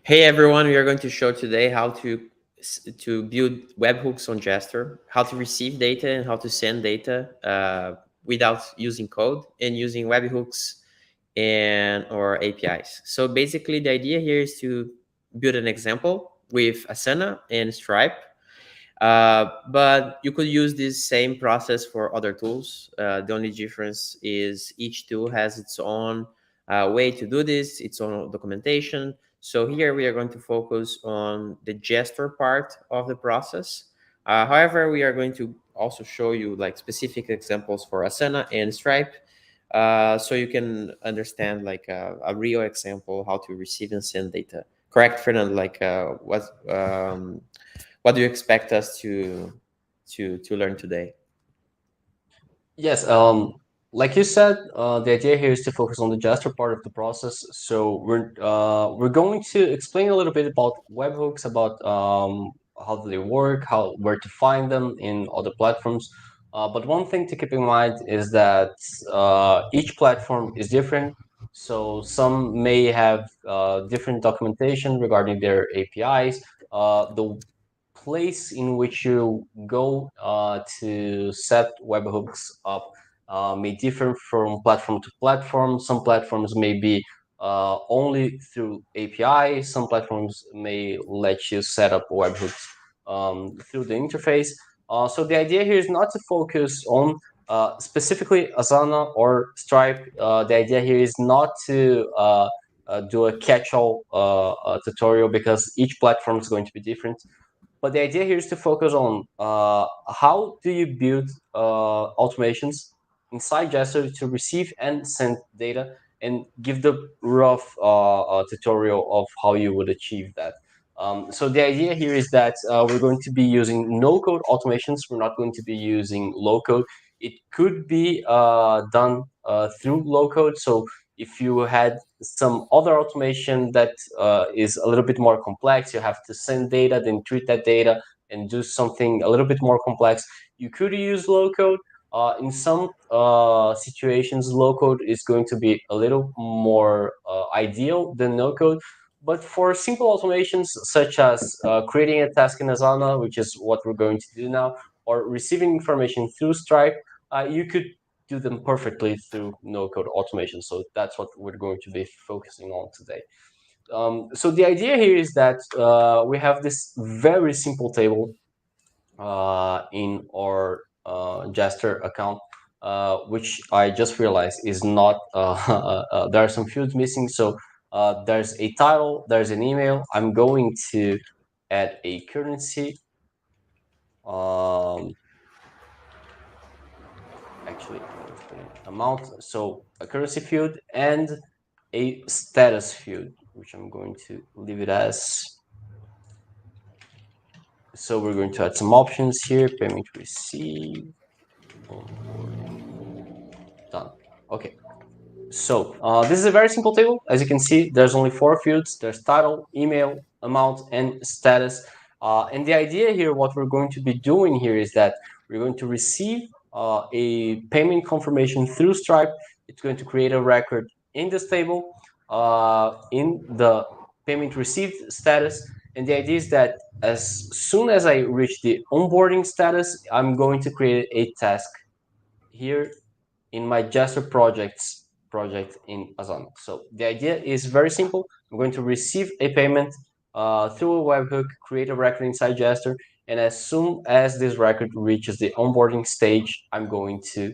Hey everyone, we are going to show today how to build webhooks on Jester, how to receive data and how to send data without using code and using webhooks and or APIs. So basically, the idea here is to build an example with Asana and Stripe, but you could use this same process for other tools. The only difference is each tool has its own way to do this, its own documentation. So here we are going to focus on the gesture part of the process. However, we are going to also show you like specific examples for Asana and Stripe, so you can understand like a real example how to receive and send data. Correct, Fernando? Like what do you expect us to learn today? Yes, like you said, the idea here is to focus on the gesture part of the process. So we're going to explain a little bit about webhooks, about how do they work, how where to find them in other platforms. But one thing to keep in mind is that each platform is different. So some may have different documentation regarding their APIs. The place in which you go to set webhooks up may differ from platform to platform. Some platforms may be only through API. Some platforms may let you set up webhooks through the interface. So the idea here is not to focus on specifically Asana or Stripe. The idea here is not to do a catch-all tutorial because each platform is going to be different. But the idea here is to focus on how do you build automations inside Jester to receive and send data, and give the rough tutorial of how you would achieve that. So the idea here is that we're going to be using no-code automations. We're not going to be using low-code. It could be done through low-code. So if you had some other automation that is a little bit more complex, you have to send data, then treat that data and do something a little bit more complex, you could use low code. In some situations, low code is going to be a little more ideal than no code. But for simple automations, such as creating a task in Asana, which is what we're going to do now, or receiving information through Stripe, you could do them perfectly through no-code automation. So that's what we're going to be focusing on today. So the idea here is that we have this very simple table in our Jester account, which I just realized is not, there are some fields missing. So there's a title, there's an email. I'm going to add a currency. Um, Actually, I'm going to put an amount. So a currency field and a status field, which I'm going to leave it as. So we're going to add some options here. Payment received, onboarding, done. Okay. So this is a very simple table. As you can see, there's only 4 fields. There's title, email, amount, and status. And the idea here, what we're going to be doing here is that we're going to receive a payment confirmation through Stripe. It's going to create a record in this table in the payment received status. And the idea is that as soon as I reach the onboarding status, I'm going to create a task here in my Jester project in Asana. So the idea is very simple. I'm going to receive a payment through a webhook, create a record inside Jester, and as soon as this record reaches the onboarding stage, I'm going to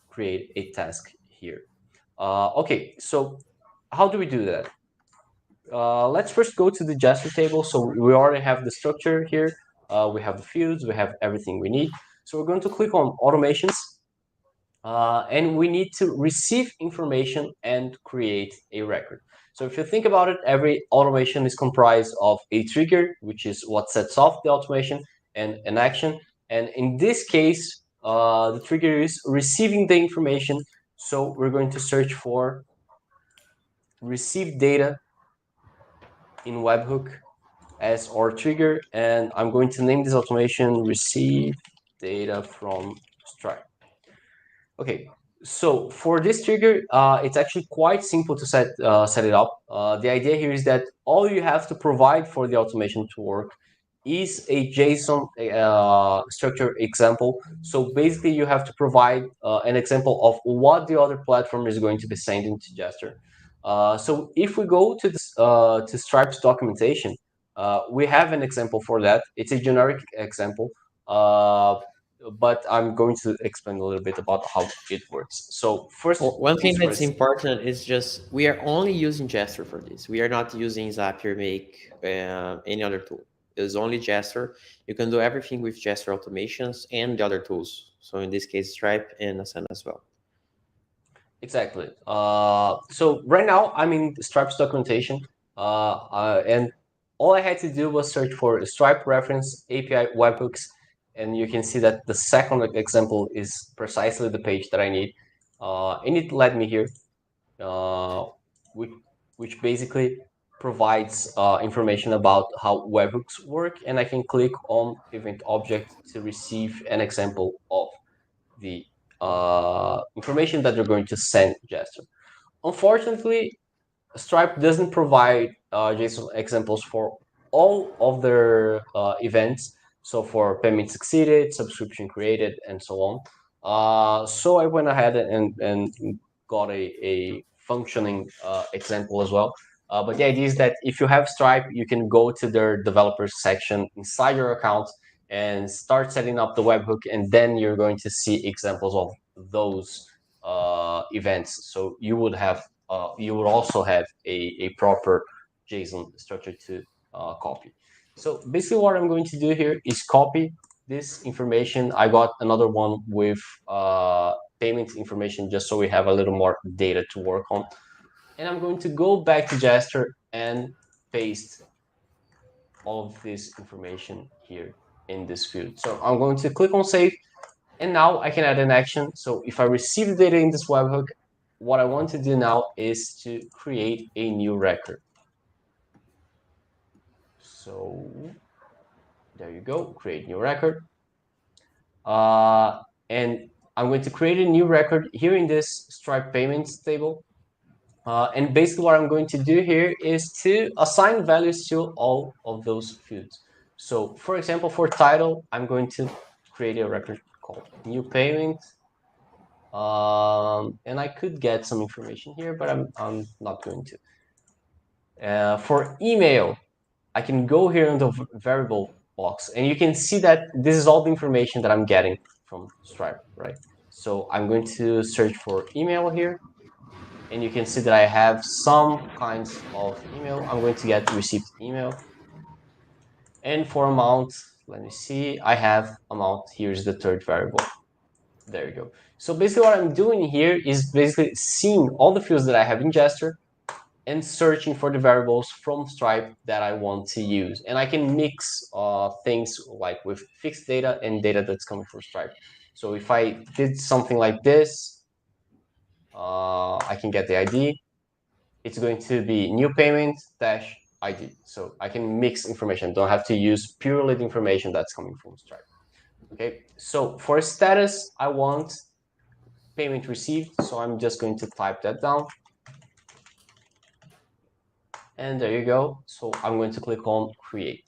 create a task here. Okay, so how do we do that? Let's first go to the Jester table. So we already have the structure here. We have the fields, we have everything we need. So we're going to click on automations, and we need to receive information and create a record. So if you think about it, every automation is comprised of a trigger, which is what sets off the automation, and an action. And in this case, the trigger is receiving the information. So we're going to search for receive data in webhook as our trigger, and I'm going to name this automation receive data from Stripe. Okay, So for this trigger, it's actually quite simple to set it up. The idea here is that all you have to provide for the automation to work is a JSON structure example. So basically, you have to provide an example of what the other platform is going to be sending to Gesture. So if we go to this to Stripe's documentation, we have an example for that. It's a generic example. But I'm going to explain a little bit about how it works. So first Well, one thing things that's first. important is just we are only using Gesture for this. We are not using Zapier, Make, any other tool. It's only Gesture. You can do everything with Gesture automations and the other tools. So in this case, Stripe and Asana as well. Exactly. So right now I'm in Stripe's documentation, and all I had to do was search for Stripe reference API webhooks, and you can see that the second example is precisely the page that I need, and it led me here, uh, which, which basically provides information about how webhooks work, and I can click on event object to receive an example of the information that they're going to send Gesture. Unfortunately, Stripe doesn't provide JSON examples for all of their events. So for payment succeeded, subscription created, and so on. So I went ahead and got a functioning example as well. But the idea is that if you have Stripe, you can go to their developers section inside your account and start setting up the webhook, and then you're going to see examples of those events. So you would also have a proper JSON structure to copy. So basically what I'm going to do here is copy this information. I got another one with payment information just so we have a little more data to work on. And I'm going to go back to Gesture and paste all of this information here in this field. So I'm going to click on save, and now I can add an action. So if I receive the data in this webhook, what I want to do now is to create a new record. So there you go, create new record. And I'm going to create a new record here in this Stripe payments table. And basically what I'm going to do here is to assign values to all of those fields. So for example, for title, I'm going to create a record called new payment. And I could get some information here, but I'm not going to. For email, I can go here in the variable box, and you can see that this is all the information that I'm getting from Stripe, right? So I'm going to search for email here, and you can see that I have some kinds of email. I'm going to get received email. And for amount, let me see, I have amount. Here's the third variable. There you go. So basically what I'm doing here is basically seeing all the fields that I have in Gesture and searching for the variables from Stripe that I want to use. And I can mix things like with fixed data and data that's coming from Stripe. So if I did something like this, I can get the ID. It's going to be new payment dash ID. So I can mix information. Don't have to use purely the information that's coming from Stripe. Okay, so for status, I want payment received. So I'm just going to type that down. And there you go. So I'm going to click on create.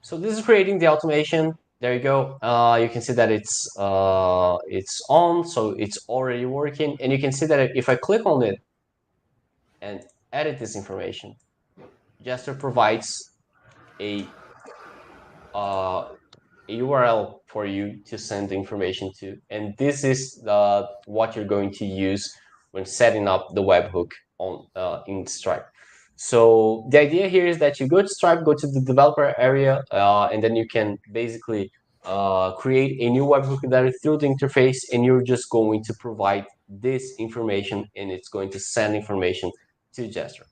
So this is creating the automation. There you go. You can see that it's on, so it's already working. And you can see that if I click on it and edit this information, Gesture provides a URL for you to send the information to. And this is what you're going to use when setting up the webhook on in Stripe. So the idea here is that you go to Stripe, go to the developer area, and then you can basically create a new webhook that is through the interface, and you're just going to provide this information, and it's going to send information to Gesture.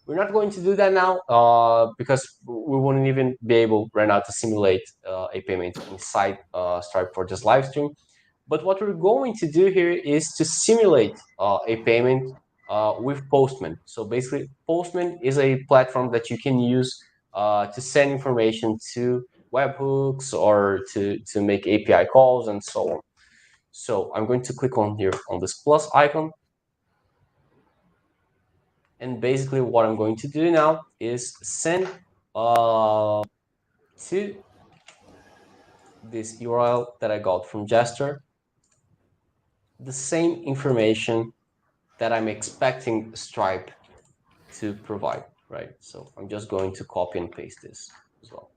We're not going to do that now because we wouldn't even be able right now to simulate a payment inside Stripe for this live stream. But what we're going to do here is to simulate a payment with Postman. So basically, Postman is a platform that you can use to send information to webhooks or to make API calls and so on. So I'm going to click on here on this plus icon. And basically what I'm going to do now is send to this URL that I got from Jester the same information that I'm expecting Stripe to provide, right? So I'm just going to copy and paste this as well.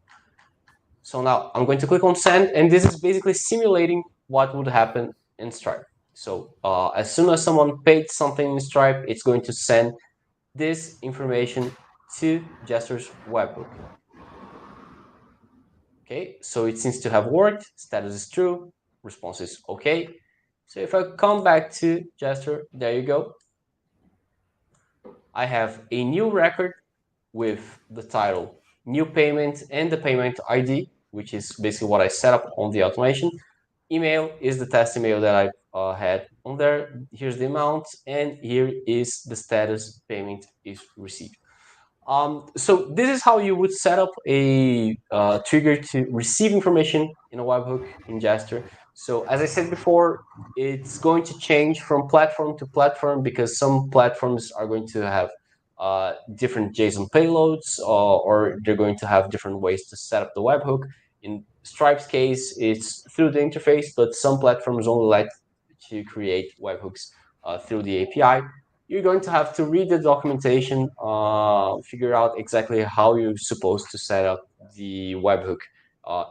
So now I'm going to click on send, and this is basically simulating what would happen in Stripe. So as soon as someone paid something in Stripe, it's going to send this information to Jester's webhook. Okay, so it seems to have worked. Status is true, response is okay. So if I come back to Jester, there you go. I have a new record with the title new payment and the payment ID, which is basically what I set up on the automation. Email is the test email that I had on there. Here's the amount, and here is the status payment is received. So this is how you would set up a trigger to receive information in a webhook in Jester. So as I said before, it's going to change from platform to platform because some platforms are going to have different JSON payloads or they're going to have different ways to set up the webhook. In Stripe's case, it's through the interface, but some platforms only let you create webhooks through the API. You're going to have to read the documentation, figure out exactly how you're supposed to set up the webhook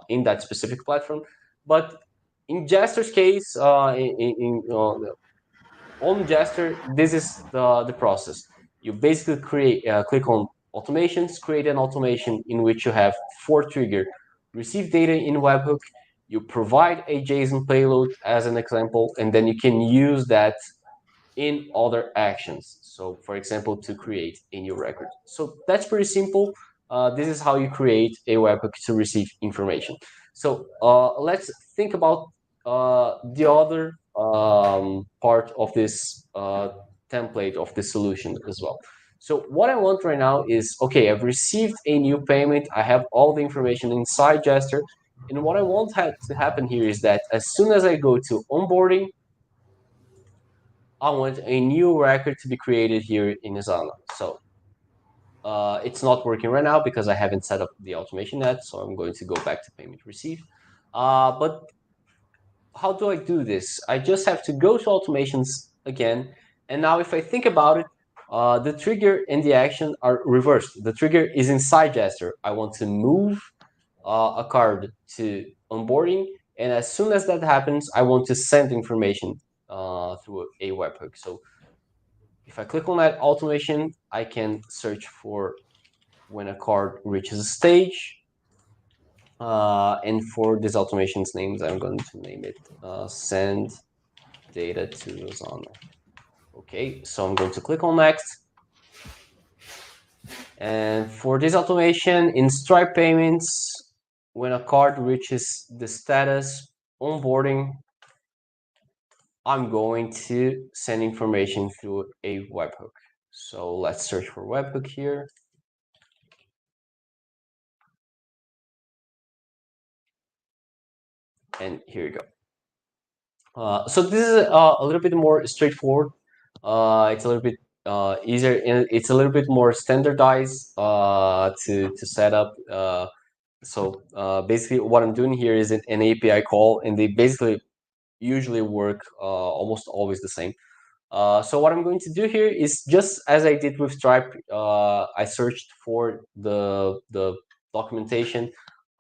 in that specific platform. But in Jester's case, on Jester, this is the process. You basically click on automations, create an automation in which you have for trigger, receive data in webhook, you provide a JSON payload as an example, and then you can use that in other actions. So for example, to create a new record. So that's pretty simple. This is how you create a webhook to receive information. So let's think about the other part of this template of the solution as well. So what I want right now is, okay, I've received a new payment. I have all the information inside Jester. And what I want to happen here is that as soon as I go to onboarding, I want a new record to be created here in Asana. So it's not working right now because I haven't set up the automation yet. So I'm going to go back to payment received. But how do I do this? I just have to go to automations again. And now if I think about it, the trigger and the action are reversed. The trigger is inside Jester. I want to move a card to onboarding. And as soon as that happens, I want to send information through a webhook. So if I click on that automation, I can search for when a card reaches a stage. And for this automation's names, I'm going to name it send data to Asana. Okay, so I'm going to click on next. And for this automation in Stripe payments, when a card reaches the status onboarding, I'm going to send information through a webhook. So let's search for webhook here. And here you go. So this is a little bit more straightforward. It's a little bit easier, and it's a little bit more standardized to set up. So basically, what I'm doing here is an API call, and they basically usually work almost always the same. So what I'm going to do here is just as I did with Stripe, I searched for the documentation.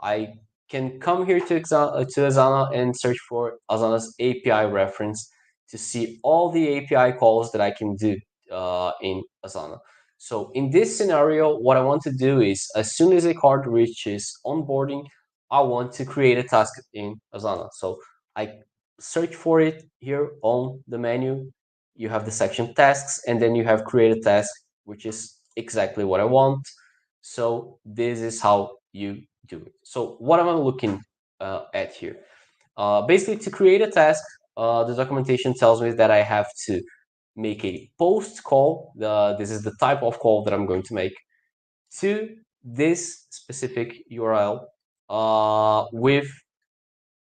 I can come here to Asana and search for Asana's API reference to see all the API calls that I can do in Asana. So in this scenario, what I want to do is as soon as a card reaches onboarding, I want to create a task in Asana. So I search for it here on the menu. You have the section tasks, and then you have create a task, which is exactly what I want. So this is how you do it. So what am I looking at here? Basically, to create a task, the documentation tells me that I have to make a post call. This is the type of call that I'm going to make to this specific URL with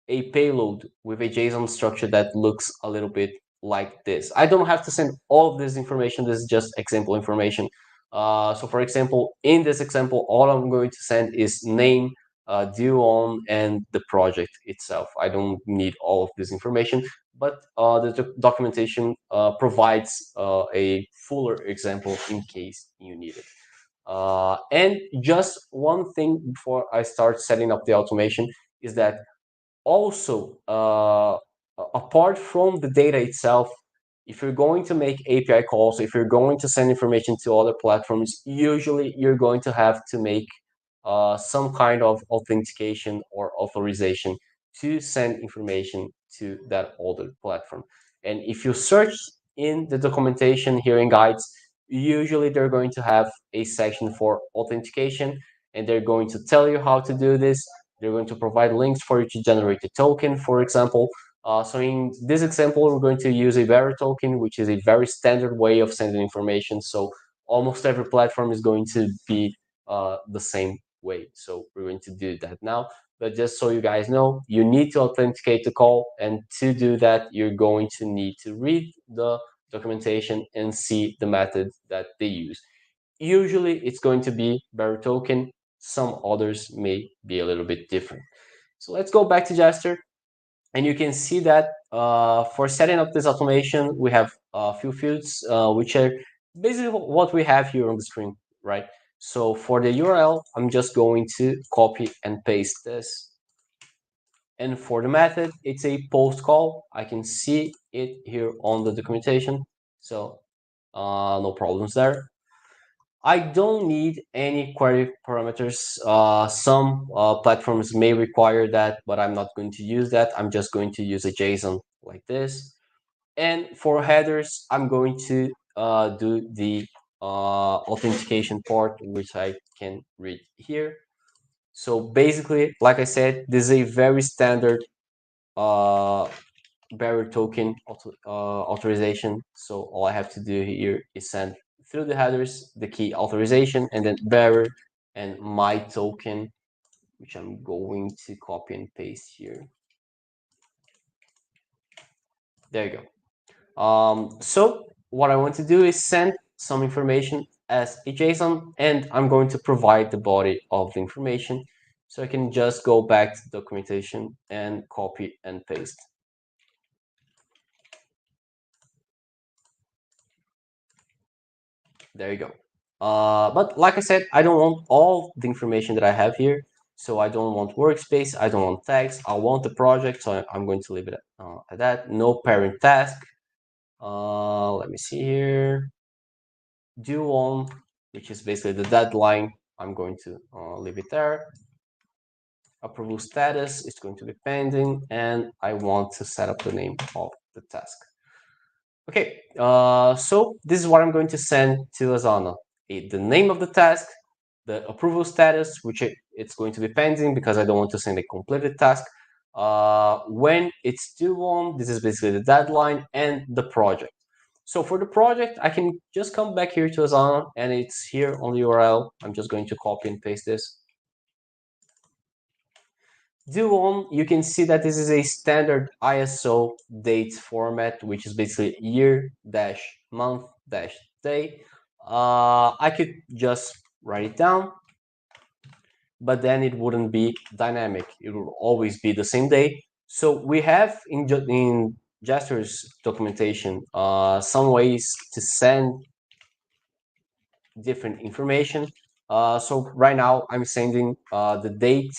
a payload with a JSON structure that looks a little bit like this. I don't have to send all of this information. This is just example information. So for example, in this example, all I'm going to send is name, due on, and the project itself. I don't need all of this information, but the documentation provides a fuller example in case you need it. And just one thing before I start setting up the automation is that also, apart from the data itself, if you're going to make API calls, if you're going to send information to other platforms, usually you're going to have to make some kind of authentication or authorization to send information to that other platform. And if you search in the documentation here in guides, usually they're going to have a section for authentication, and they're going to tell you how to do this. They're going to provide links for you to generate a token, for example. So in this example, we're going to use a bearer token, which is a very standard way of sending information. So almost every platform is going to be the same way. So we're going to do that now. But just so you guys know, you need to authenticate the call. And to do that, you're going to need to read the documentation and see the method that they use. Usually it's going to be bearer token. Some others may be a little bit different. So let's go back to Jester. And you can see that for setting up this automation, we have a few fields, which are basically what we have here on the screen, right? So for the URL, I'm just going to copy and paste this. And for the method, it's a post call. I can see it here on the documentation. So no problems there. I don't need any query parameters. Some platforms may require that, but I'm not going to use that. I'm just going to use a JSON like this. And for headers, I'm going to do the authentication part, which I can read here. So basically, like I said, this is a very standard bearer token authorization. So all I have to do here is send through the headers the key authorization, and then bearer and my token, which I'm going to copy and paste here. There you go. So what I want to do is send some information as a JSON, and I'm going to provide the body of the information. So I can just go back to the documentation and copy and paste. There you go. But like I said, I don't want all the information that I have here. So I don't want workspace, I don't want tags, I want the project, so I'm going to leave it at that. No parent task. Let me see here. Due on, which is basically the deadline. I'm going to leave it there. Approval status is going to be pending, and I want to set up the name of the task. Okay, so this is what I'm going to send to Asana. The name of the task, the approval status, which it's going to be pending because I don't want to send a completed task. When it's due on, this is basically the deadline, and the project. So for the project, I can just come back here to Asana, and it's here on the URL. I'm just going to copy and paste this. Due on, you can see that this is a standard ISO date format, which is basically year dash month dash day. I could just write it down, but then it wouldn't be dynamic. It will always be the same day. So we have in Jester's documentation some ways to send different information. So right now I'm sending the date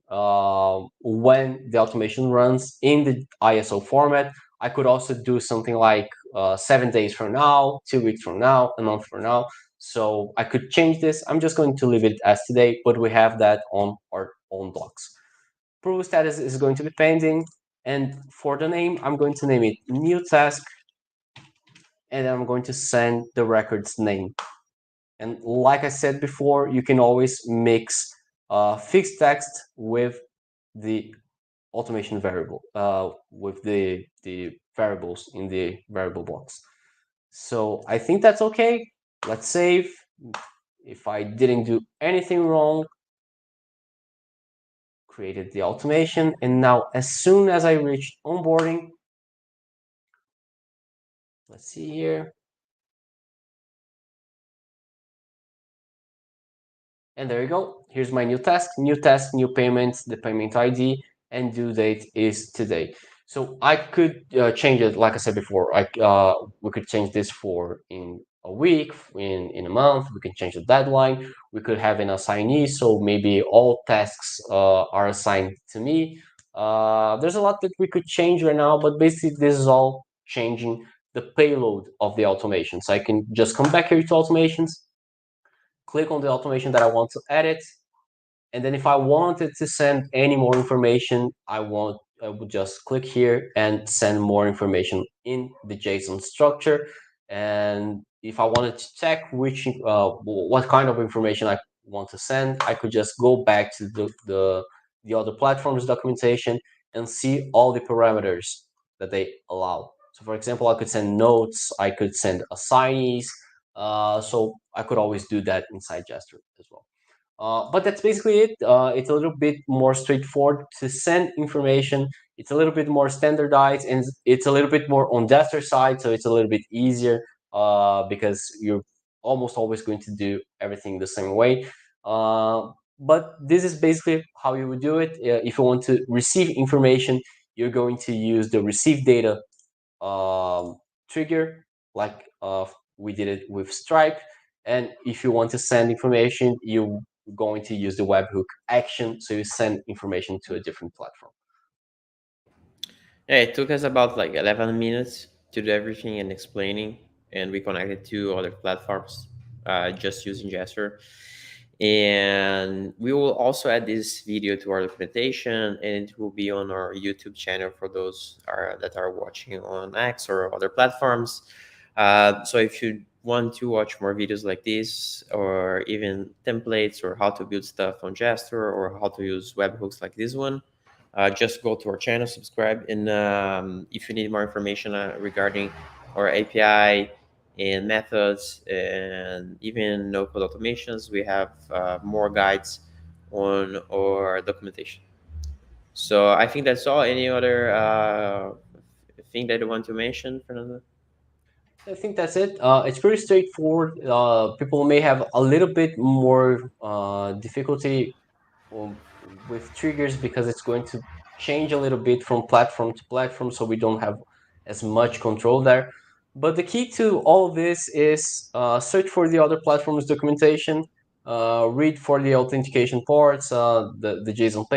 when the automation runs in the ISO format. I could also do something like 7 days from now, 2 weeks from now, a month from now. So I could change this. I'm just going to leave it as today, but we have that on our own docs. Approval status is going to be pending. And for the name, I'm going to name it new task. And I'm going to send the record's name. And like I said before, you can always mix fixed text with the automation variable, with the variables in the variable box. So I think that's okay. Let's save. If I didn't do anything wrong, created the automation, and now as soon as I reach onboarding, let's see here. And there you go. Here's my new task, new payments, the payment ID, and due date is today. So I could change it, like I said before. We could change this for in a week, in a month. We can change the deadline. We could have an assignee, so maybe all tasks are assigned to me. There's a lot that we could change right now, but basically this is all changing the payload of the automation. So I can just come back here to automations, click on the automation that I want to edit, and then if I wanted to send any more information, I would just click here and send more information in the JSON structure. And if I wanted to check what kind of information I want to send, I could just go back to the other platforms documentation and see all the parameters that they allow. So for example, I could send notes, I could send assignees, so I could always do that inside Gesture as well. But that's basically it. It's a little bit more straightforward to send information. It's a little bit more standardized, and it's a little bit more on Jester side, so it's a little bit easier because you're almost always going to do everything the same way. But this is basically how you would do it. If you want to receive information, you're going to use the receive data trigger, like we did it with Stripe. And if you want to send information, you're going to use the webhook action, so you send information to a different platform. Yeah, it took us about like 11 minutes to do everything and explaining, and we connected to other platforms just using Gesture. And we will also add this video to our documentation, and it will be on our YouTube channel for those that are watching on X or other platforms. So if you want to watch more videos like this, or even templates, or how to build stuff on Gesture, or how to use webhooks like this one, just go to our channel, subscribe, and if you need more information regarding our API and methods and even no-code automations, we have more guides on our documentation. So I think that's all. Any other thing that you want to mention, Fernando? I think that's it. It's pretty straightforward. People may have a little bit more difficulty with triggers because it's going to change a little bit from platform to platform, so we don't have as much control there. But the key to all this is search for the other platforms documentation, read for the authentication parts, the JSON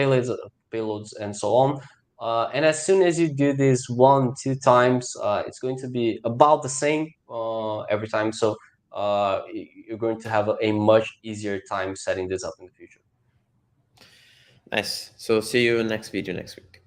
payloads, and so on. And as soon as you do this 1-2 times, it's going to be about the same every time. So you're going to have a much easier time setting this up in the future. Nice. So see you next video next week.